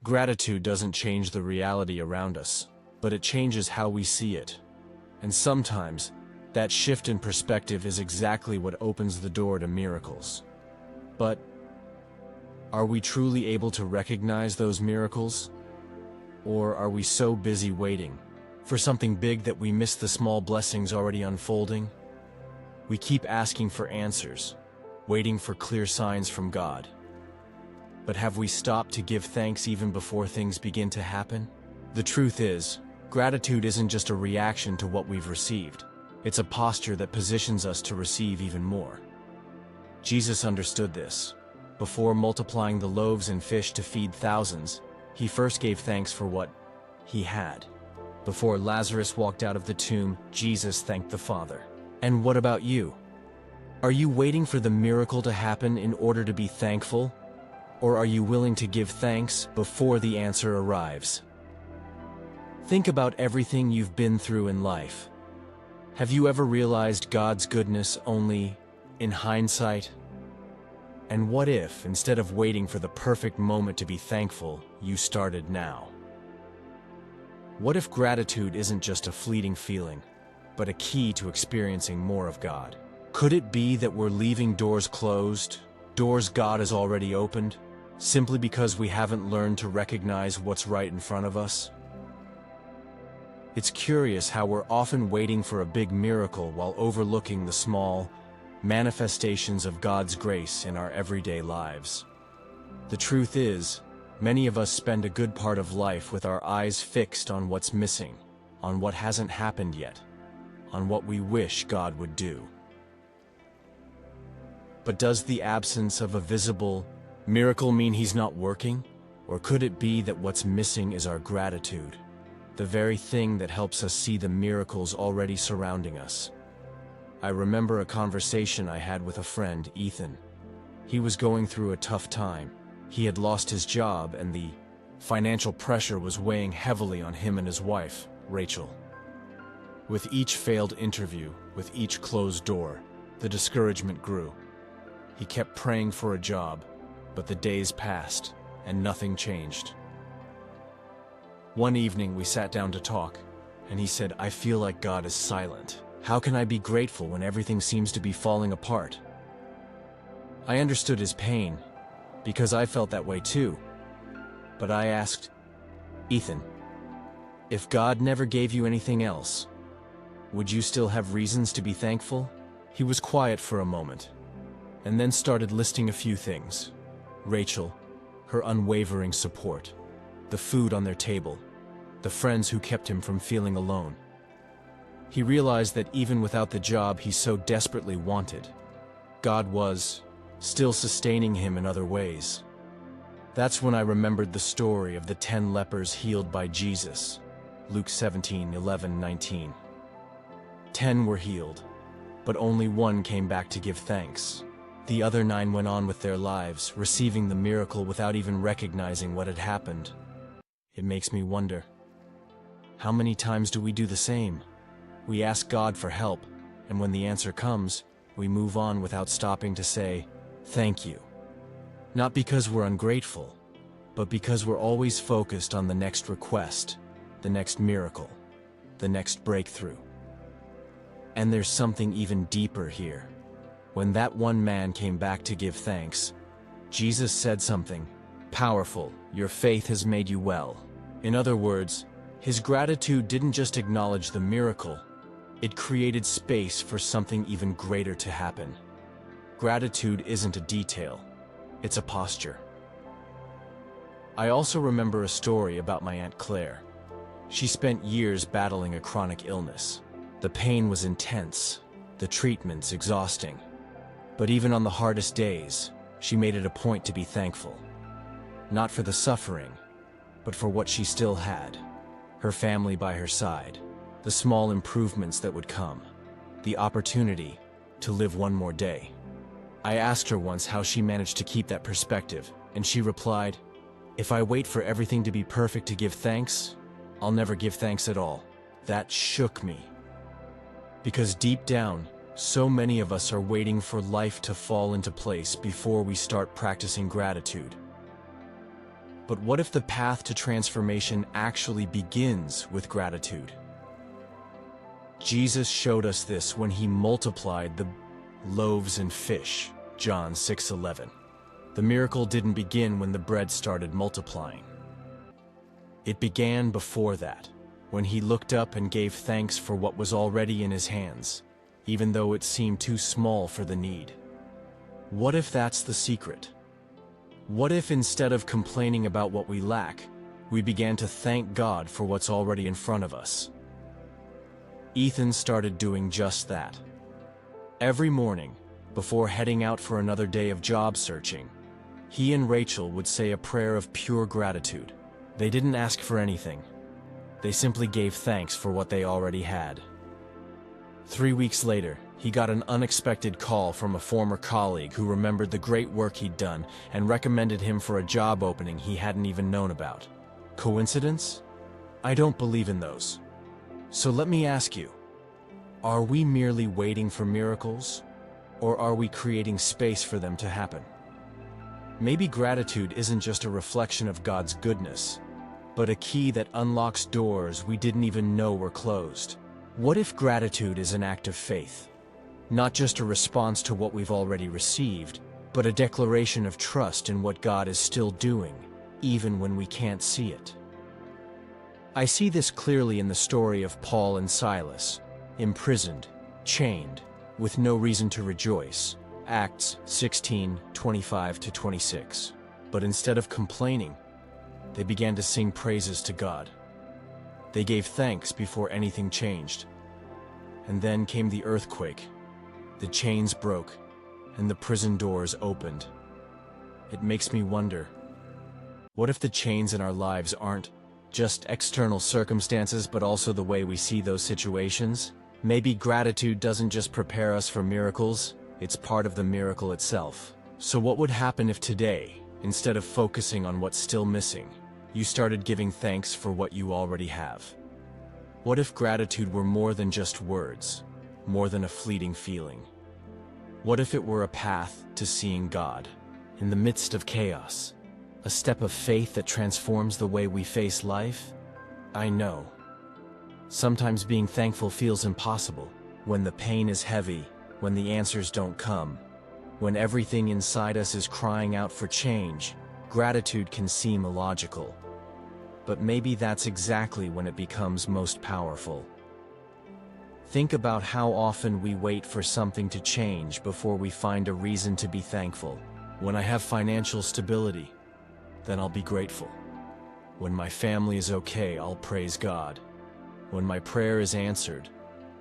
Gratitude doesn't change the reality around us, but it changes how we see it. And sometimes, that shift in perspective is exactly what opens the door to miracles. But are we truly able to recognize those miracles? Or are we so busy waiting for something big that we miss the small blessings already unfolding? We keep asking for answers, waiting for clear signs from God. But have we stopped to give thanks even before things begin to happen? The truth is, gratitude isn't just a reaction to what we've received. It's a posture that positions us to receive even more. Jesus understood this. Before multiplying the loaves and fish to feed thousands, he first gave thanks for what he had. Before Lazarus walked out of the tomb, Jesus thanked the Father. And what about you? Are you waiting for the miracle to happen in order to be thankful? Or are you willing to give thanks before the answer arrives? Think about everything you've been through in life. Have you ever realized God's goodness only in hindsight? And what if, instead of waiting for the perfect moment to be thankful, you started now? What if gratitude isn't just a fleeting feeling, but a key to experiencing more of God? Could it be that we're leaving doors closed, doors God has already opened, simply because we haven't learned to recognize what's right in front of us? It's curious how we're often waiting for a big miracle while overlooking the small manifestations of God's grace in our everyday lives. The truth is, many of us spend a good part of life with our eyes fixed on what's missing, on what hasn't happened yet, on what we wish God would do. But does the absence of a visible miracle mean He's not working? Or could it be that what's missing is our gratitude, the very thing that helps us see the miracles already surrounding us? I remember a conversation I had with a friend, Ethan. He was going through a tough time. He had lost his job, and the financial pressure was weighing heavily on him and his wife, Rachel. With each failed interview, with each closed door, the discouragement grew. He kept praying for a job, but the days passed, and nothing changed. One evening we sat down to talk, and he said, "I feel like God is silent. How can I be grateful when everything seems to be falling apart?" I understood his pain, because I felt that way too. But I asked, "Ethan, if God never gave you anything else, would you still have reasons to be thankful?" He was quiet for a moment, and then started listing a few things. Rachel, her unwavering support, the food on their table, the friends who kept him from feeling alone. He realized that even without the job he so desperately wanted, God was still sustaining him in other ways. That's when I remembered the story of the 10 lepers healed by Jesus, Luke 17:11-19. 10 were healed, but only one came back to give thanks. The other 9 went on with their lives, receiving the miracle without even recognizing what had happened. It makes me wonder, how many times do we do the same? We ask God for help, and when the answer comes, we move on without stopping to say, "Thank you." Not because we're ungrateful, but because we're always focused on the next request, the next miracle, the next breakthrough. And there's something even deeper here. When that one man came back to give thanks, Jesus said something powerful: "Your faith has made you well." In other words, his gratitude didn't just acknowledge the miracle, it created space for something even greater to happen. Gratitude isn't a detail, it's a posture. I also remember a story about my Aunt Claire. She spent years battling a chronic illness. The pain was intense, the treatments exhausting. But even on the hardest days, she made it a point to be thankful. Not for the suffering, but for what she still had. Her family by her side, the small improvements that would come, the opportunity to live one more day. I asked her once how she managed to keep that perspective, and she replied, "If I wait for everything to be perfect to give thanks, I'll never give thanks at all." That shook me. Because deep down, so many of us are waiting for life to fall into place before we start practicing gratitude. But what if the path to transformation actually begins with gratitude? Jesus showed us this when he multiplied the loaves and fish, John 6:11. The miracle didn't begin when the bread started multiplying. It began before that, when he looked up and gave thanks for what was already in his hands, even though it seemed too small for the need. What if that's the secret? What if instead of complaining about what we lack, we began to thank God for what's already in front of us? Ethan started doing just that. Every morning, before heading out for another day of job searching, he and Rachel would say a prayer of pure gratitude. They didn't ask for anything. They simply gave thanks for what they already had. 3 weeks later, he got an unexpected call from a former colleague who remembered the great work he'd done and recommended him for a job opening he hadn't even known about. Coincidence? I don't believe in those. So let me ask you, are we merely waiting for miracles, or are we creating space for them to happen? Maybe gratitude isn't just a reflection of God's goodness, but a key that unlocks doors we didn't even know were closed. What if gratitude is an act of faith? Not just a response to what we've already received, but a declaration of trust in what God is still doing, even when we can't see it. I see this clearly in the story of Paul and Silas, imprisoned, chained, with no reason to rejoice. Acts 16:25-26. But instead of complaining, they began to sing praises to God. They gave thanks before anything changed. And then came the earthquake. The chains broke, and the prison doors opened. It makes me wonder, what if the chains in our lives aren't just external circumstances, but also the way we see those situations? Maybe gratitude doesn't just prepare us for miracles, it's part of the miracle itself. So what would happen if today, instead of focusing on what's still missing, you started giving thanks for what you already have? What if gratitude were more than just words, more than a fleeting feeling? What if it were a path to seeing God in the midst of chaos? A step of faith that transforms the way we face life? I know. Sometimes being thankful feels impossible. When the pain is heavy, when the answers don't come, when everything inside us is crying out for change, gratitude can seem illogical. But maybe that's exactly when it becomes most powerful. Think about how often we wait for something to change before we find a reason to be thankful. When I have financial stability, then I'll be grateful. When my family is okay, I'll praise God. When my prayer is answered,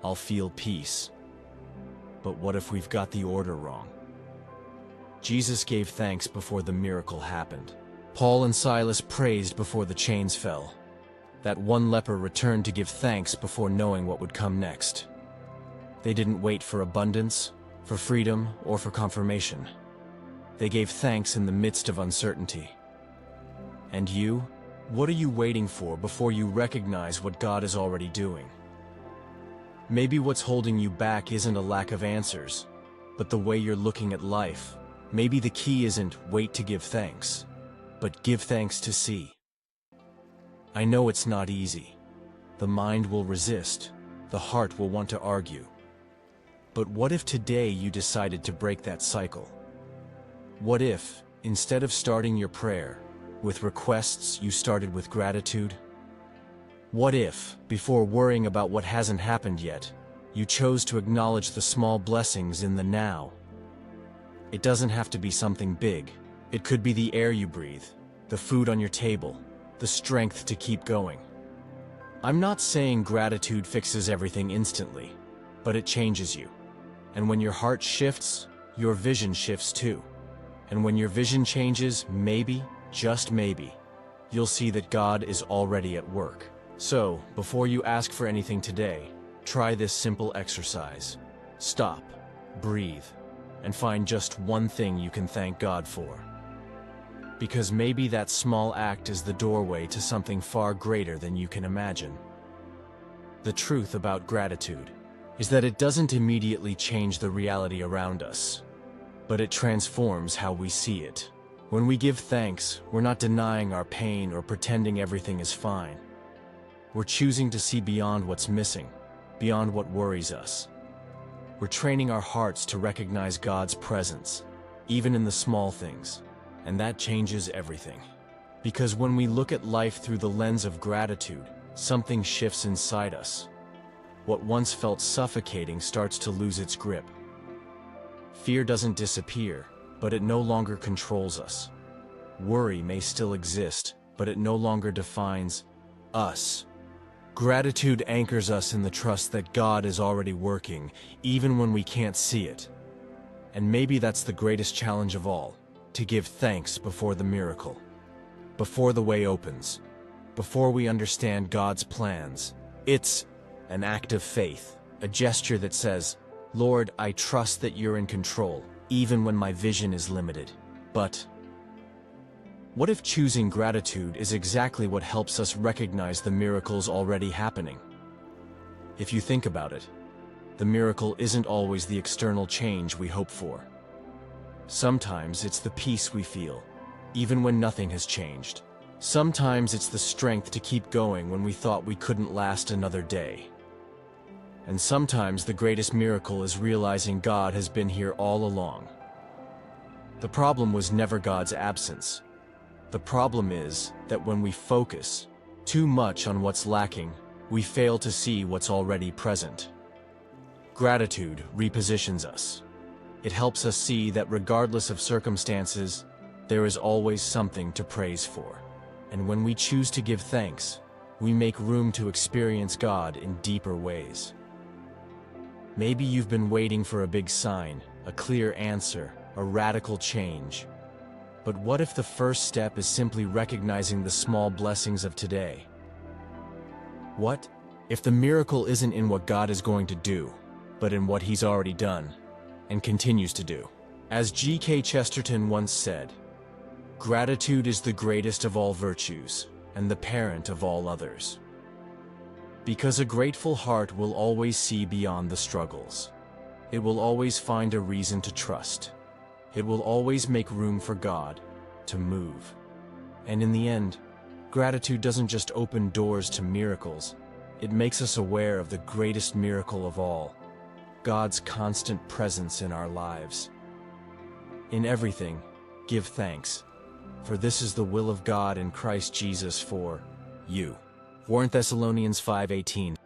I'll feel peace. But what if we've got the order wrong? Jesus gave thanks before the miracle happened. Paul and Silas praised before the chains fell. That one leper returned to give thanks before knowing what would come next. They didn't wait for abundance, for freedom, or for confirmation. They gave thanks in the midst of uncertainty. And you? What are you waiting for before you recognize what God is already doing? Maybe what's holding you back isn't a lack of answers, but the way you're looking at life. Maybe the key isn't wait to give thanks, but give thanks to see. I know it's not easy. The mind will resist, the heart will want to argue. But what if today you decided to break that cycle? What if, instead of starting your prayer with requests, you started with gratitude? What if, before worrying about what hasn't happened yet, you chose to acknowledge the small blessings in the now? It doesn't have to be something big. It could be the air you breathe, the food on your table, the strength to keep going. I'm not saying gratitude fixes everything instantly, but it changes you. And when your heart shifts, your vision shifts too. And when your vision changes, maybe, just maybe, you'll see that God is already at work. So, before you ask for anything today, try this simple exercise. Stop, breathe, and find just one thing you can thank God for. Because maybe that small act is the doorway to something far greater than you can imagine. The truth about gratitude is that it doesn't immediately change the reality around us, but it transforms how we see it. When we give thanks, we're not denying our pain or pretending everything is fine. We're choosing to see beyond what's missing, beyond what worries us. We're training our hearts to recognize God's presence, even in the small things, and that changes everything. Because when we look at life through the lens of gratitude, something shifts inside us. What once felt suffocating starts to lose its grip. Fear doesn't disappear, but it no longer controls us. Worry may still exist, but it no longer defines us. Gratitude anchors us in the trust that God is already working, even when we can't see it. And maybe that's the greatest challenge of all, to give thanks before the miracle, before the way opens, before we understand God's plans. It's an act of faith, a gesture that says, "Lord, I trust that you're in control, even when my vision is limited." But what if choosing gratitude is exactly what helps us recognize the miracles already happening? If you think about it, the miracle isn't always the external change we hope for. Sometimes it's the peace we feel, even when nothing has changed. Sometimes it's the strength to keep going when we thought we couldn't last another day. And sometimes the greatest miracle is realizing God has been here all along. The problem was never God's absence. The problem is that when we focus too much on what's lacking, we fail to see what's already present. Gratitude repositions us. It helps us see that regardless of circumstances, there is always something to praise for. And when we choose to give thanks, we make room to experience God in deeper ways. Maybe you've been waiting for a big sign, a clear answer, a radical change. But what if the first step is simply recognizing the small blessings of today? What if the miracle isn't in what God is going to do, but in what He's already done and continues to do? As G.K. Chesterton once said, "Gratitude is the greatest of all virtues and the parent of all others." Because a grateful heart will always see beyond the struggles. It will always find a reason to trust. It will always make room for God to move. And in the end, gratitude doesn't just open doors to miracles, it makes us aware of the greatest miracle of all, God's constant presence in our lives. In everything, give thanks, for this is the will of God in Christ Jesus for you. 1 Thessalonians 5:18